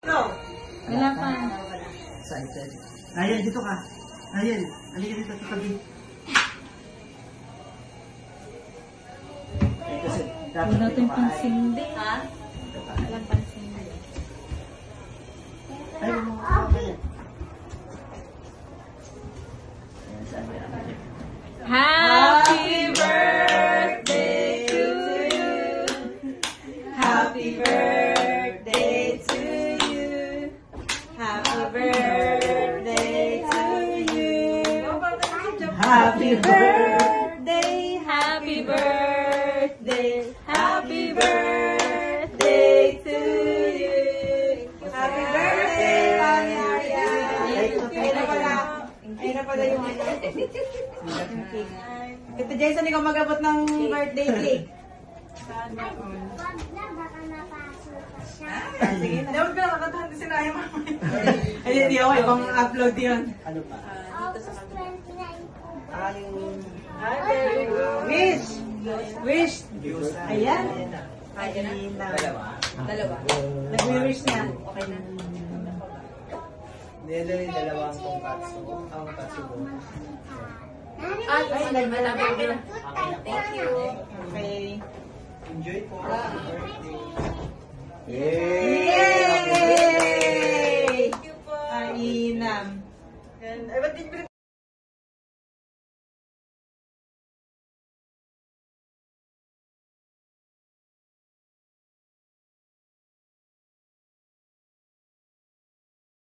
Wala pa. Excited. Ayun, dito ka. Ayun, halika dito sa tabi. Kasi dapat Wala dito tayong ka. pansindi. Ha? Dito ka. Walang pansindi. Ayun, mga kapatid. Ayan, sabi namin. Happy birthday to you. Happy birthday to you. Happy birthday to you. Happy birthday, happy birthday, happy birthday to you. Happy birthday, Mami Arya. Ayun na pala. Ayun na pala yung ano. Ito, Jason, ikaw mag-abot ng birthday cake. Wag na, baka napasok ka siya. Sige, dapat ka nakatahan din sila yung mama. Ayun, di ako, ibang upload yun. Ano pa? August 29 po. Wish! Wish! Ayan. Ayan na. Dalawa. Nag-wish na. Okay na. Nila yung dalawang tongkatsu. Ang katsubo. Ay, nag-malabang na. Thank you. Okay. Enjoy po. Yay! Thank you po. Ainam. Ay, ba't di